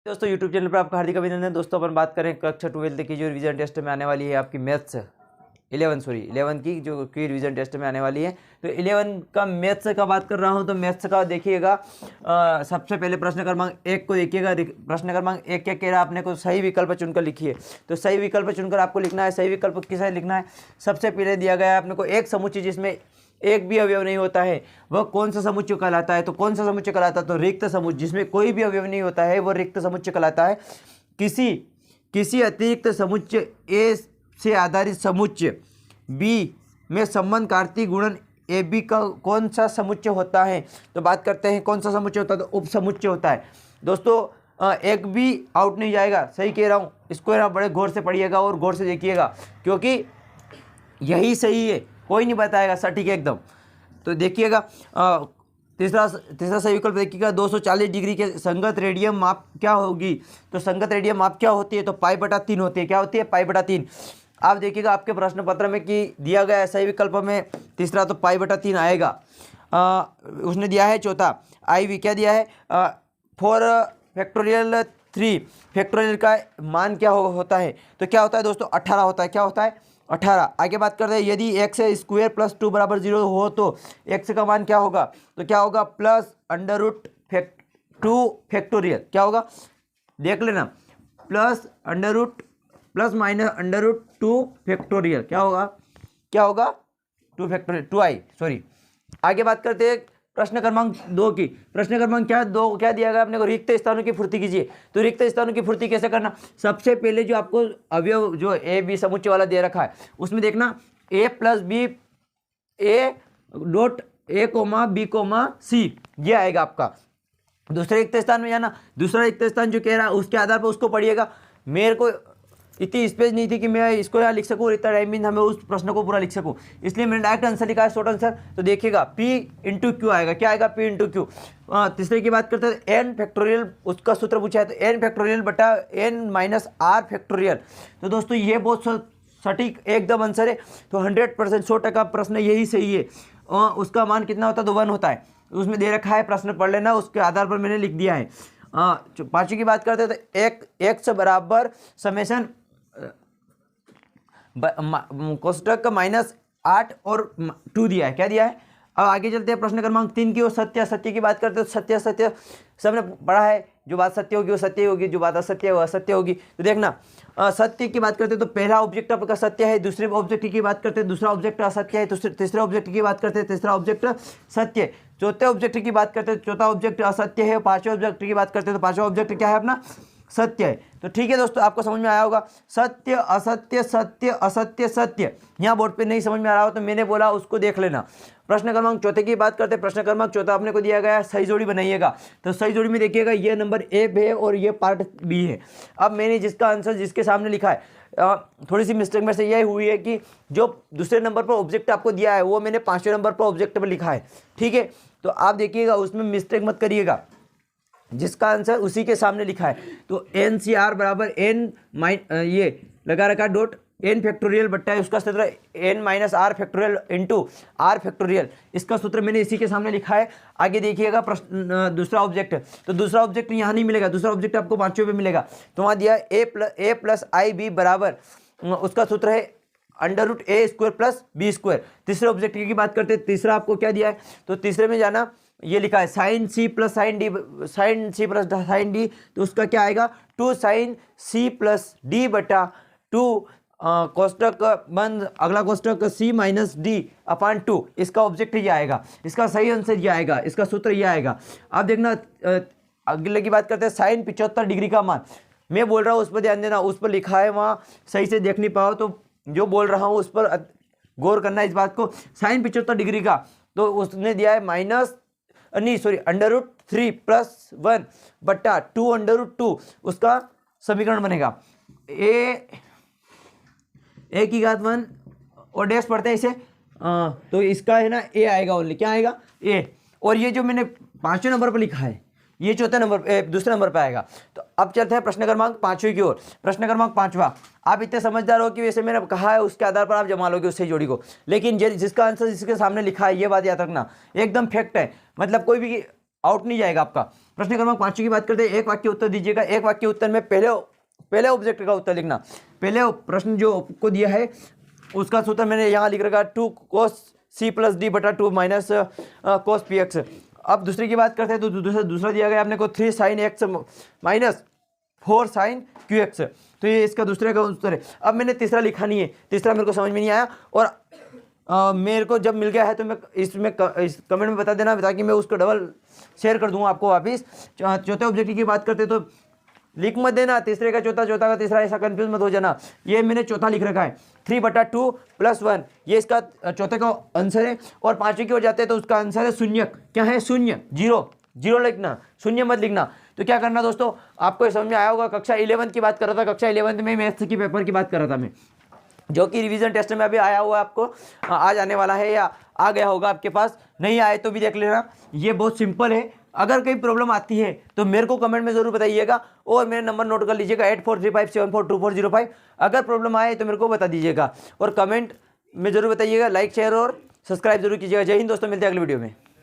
दोस्तों YouTube channel पर आपका हार्दिक अभिनंदन। दोस्तों अपन बात करें कक्षा 12 की जो रिवीजन टेस्ट में आने वाली है आपकी मैथ्स 11 की जो की रिवीजन टेस्ट में आने वाली है। तो 11 का मैथ्स का बात कर रहा हूं। तो मैथ्स का देखिएगा, सबसे पहले प्रश्न क्रमांक 1 को देखिएगा। प्रश्न क्रमांक 1 क्या कह रहा है, आपने को सही विकल्प चुनकर लिखिए। तो सही विकल्प चुनकर आपको लिखना है। सही विकल्प किसे लिखना है, सबसे पहले दिया गया है आपने को एक समुच्चय जिसमें एक भी अवयव नहीं होता है वह कौन सा समुच्चय कहलाता है। तो कौन सा समुच्चय कहलाता है, तो रिक्त समुच्चय। जिसमें कोई भी अवयव नहीं होता है वह रिक्त समुच्चय कहलाता है। किसी अतिरिक्त समुच्चय ए से आधारित समुच्चय बी में संबंध कार्तीय गुणन ए बी का कौन सा समुच्चय होता है। तो बात करते हैं कौन सा समुच्चय होता है, तो उप समुच्चय होता है। दोस्तों एक भी आउट नहीं जाएगा, सही कह रहा हूँ। इसको ना बड़े गौर से पढ़िएगा और गौर से देखिएगा, क्योंकि यही सही है, कोई नहीं बताएगा सटीक एकदम। तो देखिएगा तीसरा सही विकल्प देखिएगा। 240 डिग्री के संगत रेडियम माप क्या होगी। तो संगत रेडियम माप क्या होती है, तो π/3 होती है। क्या होती है, π/3। आप देखिएगा आपके प्रश्न पत्र में कि दिया गया है सही विकल्प में तीसरा, तो π/3 आएगा। उसने दिया है चौथा IV क्या दिया है, 4 फैक्टोरियल का मान क्या होता है। तो क्या होता है दोस्तों, 18 होता है। क्या होता है, 18। आगे बात करते हैं, यदि x² + 2 = 0 हो तो x का मान क्या होगा। तो क्या होगा, +√2 फैक्टोरियल। क्या होगा, देख लेना, प्लस माइनस √2 फैक्टोरियल। क्या होगा 2 फैक्टोरियल 2i सॉरी। आगे बात करते हैं प्रश्न क्रमांक 2 की। प्रश्न क्रमांक क्या दिया गया आपने को, रिक्त स्थानों की पूर्ति कीजिए। तो रिक्त स्थानों की पूर्ति कैसे करना, सबसे पहले जो आपको अवयव जो ए बी समुच्चय वाला दे रखा है उसमें देखना a + b a.a,b,c ये आएगा आपका। दूसरे रिक्त स्थान में जाना, दूसरा रिक्त स्थान जो कह रहा है उसके आधार पर उसको पढ़िएगा। मेरे को इतनी स्पेस नहीं थी कि मैं इसको यहाँ लिख सकूँ, इतना टाइम भी हमें उस प्रश्न को पूरा लिख सकूँ, इसलिए मैंने डायरेक्ट आंसर लिखा है, शॉर्ट आंसर। तो देखिएगा P × Q आएगा। क्या आएगा, P × Q। तीसरे की बात करते हैं n फैक्टोरियल, उसका सूत्र पूछा है तो n फैक्टोरियल बटा n - r फैक्टोरियल। तो दोस्तों ये बहुत सटीक एकदम आंसर है। तो 100% 100% प्रश्न यही सही है। उसका मान कितना होता है, तो 1 होता है। उसमें दे रखा है, प्रश्न पढ़ लेना, उसके आधार पर मैंने लिख दिया है। पांचवी की बात करते हैं तो x बराबर समेशन कोष्टक -8 और 2 दिया है। क्या दिया है। अब आगे चलते हैं प्रश्न क्रमांक 3 की ओर। सत्य की बात करते हैं तो सत्य सबने पढ़ा है, जो बात सत्य होगी वो सत्य होगी, जो बात असत्य है वो असत्य होगी। तो देखना सत्य की बात करते हैं तो पहला ऑब्जेक्ट आपका सत्य है, दूसरे ऑब्जेक्ट की बात करते हैं दूसरा ऑब्जेक्ट असत्य है, तीसरे ऑब्जेक्ट की बात करते हैं तीसरा ऑब्जेक्ट सत्य, चौथे ऑब्जेक्ट की बात करते हैं चौथा ऑब्जेक्ट असत्य है, पांचवें ऑब्जेक्ट की बात करते हैं तो पांचवा ऑब्जेक्ट क्या है अपना, सत्य है। तो ठीक है दोस्तों, आपको समझ में आया होगा। सत्य असत्य सत्य असत्य सत्य। यहाँ बोर्ड पे नहीं समझ में आ रहा हो तो मैंने बोला उसको देख लेना। प्रश्न क्रमांक चौथे की बात करते हैं। प्रश्न क्रमांक चौथा आपने को दिया गया है, सही जोड़ी बनाइएगा। तो सही जोड़ी में देखिएगा ये नंबर ए है और ये पार्ट बी है। अब मैंने जिसका आंसर जिसके सामने लिखा है, थोड़ी सी मिस्टेक में से यह हुई है कि जो दूसरे नंबर पर ऑब्जेक्ट आपको दिया है वो मैंने 5वें नंबर पर ऑब्जेक्ट पर लिखा है। ठीक है, तो आप देखिएगा उसमें मिस्टेक मत करिएगा, जिसका आंसर उसी के सामने लिखा है। तो NCR बराबर n ये लगा रखा डॉट n फैक्टोरियल बट्टा है उसका सूत्र n - r factorial into r factorial. इसका सूत्र मैंने इसी के सामने लिखा है। आगे देखिएगा प्रश्न दूसरा ऑब्जेक्ट, तो दूसरा ऑब्जेक्ट यहाँ नहीं मिलेगा, दूसरा ऑब्जेक्ट आपको 5वें पे मिलेगा। तो वहाँ दिया a + IB बराबर उसका सूत्र है √a² + b²। तीसरे ऑब्जेक्ट की बात करते हैं, तीसरा आपको क्या दिया है, तो तीसरे में जाना ये लिखा है sin C + sin D, sin C + sin D, तो उसका क्या आएगा 2 sin C + D बटा 2 कोष्टक बंद अगला कोष्टक C - D/2। इसका ऑब्जेक्ट ये आएगा, इसका सही आंसर ये आएगा, इसका सूत्र ये आएगा। अब देखना अगले की बात करते हैं sin 75 डिग्री का मान। मैं बोल रहा हूँ उस पर ध्यान देना, उस पर लिखा है, वहाँ सही से देख नहीं पाओ तो जो बोल रहा हूँ उस पर गौर करना इस बात को। sin 75 डिग्री का तो उसने दिया है √3 + 1 बट्टा 2 √2, उसका समीकरण बनेगा a की घात 1 और डैश पढ़ते हैं इसे, तो इसका है ना a आएगा ओनली। क्या आएगा, a। और ये जो मैंने 5वें नंबर पर लिखा है ये चौथे नंबर दूसरे नंबर पर आएगा। तो अब चलते हैं प्रश्न क्रमांक 5वें की ओर। प्रश्न क्रमांक 5वां, आप इतने समझदार हो कि वैसे मैंने कहा है उसके आधार पर आप जमा लोगे उससे जोड़ी को, लेकिन जिसका आंसर जिसके सामने लिखा है ये बात याद रखना, एकदम फैक्ट है, मतलब कोई भी आउट नहीं जाएगा आपका। प्रश्न क्रमांक 5 की बात करते हैं। एक वाक्य उत्तर दीजिएगा। एक वाक्य उत्तर में पहले ऑब्जेक्ट का उत्तर लिखना। पहले प्रश्न जो आपको दिया है उसका सूत्र मैंने यहाँ लिख रखा 2 cos c + d बटा 2 माइनस cos px। अब दूसरे की बात करते हैं तो दूसरा दिया गया आपने को 3 sin x minus 4 sin qx। तो ये इसका दूसरे का उत्तर है। अब मैंने तीसरा लिखा नहीं है, तीसरा मेरे को समझ में नहीं आया और मेरे को जब मिल गया है तो मैं इसमें इस कमेंट में बता देना ताकि मैं उसको डबल शेयर कर दूंगा आपको वापिस। चौथे ऑब्जेक्टिव की बात करते तो लिख मत देना तीसरे का चौथा, चौथा का तीसरा, ऐसा कंफ्यूज मत हो जाना। ये मैंने चौथा लिख रखा है 3/2 + 1, ये इसका चौथे का आंसर है। और पांचवें की ओर जाते हैं तो उसका आंसर है शून्य। क्या है? शून्य, जीरो लिखना, शून्य मत लिखना। तो क्या करना दोस्तों, आपको समझ में आया होगा। कक्षा 11 की बात कर रहा था, कक्षा 11 में मैथ्स की पेपर की बात कर रहा था मैं, जो कि रिवीजन टेस्ट में अभी आया हुआ है, आपको आज आने वाला है या आ गया होगा आपके पास, नहीं आए तो भी देख लेना। ये बहुत सिंपल है। अगर कोई प्रॉब्लम आती है तो मेरे को कमेंट में जरूर बताइएगा और मेरा नंबर नोट कर लीजिएगा 8435742405। अगर प्रॉब्लम आए तो मेरे को बता दीजिएगा और कमेंट में जरूर बताइएगा। लाइक शेयर और सब्सक्राइब जरूर कीजिएगा। जय हिंद दोस्तों, मिलते हैं अगले वीडियो में।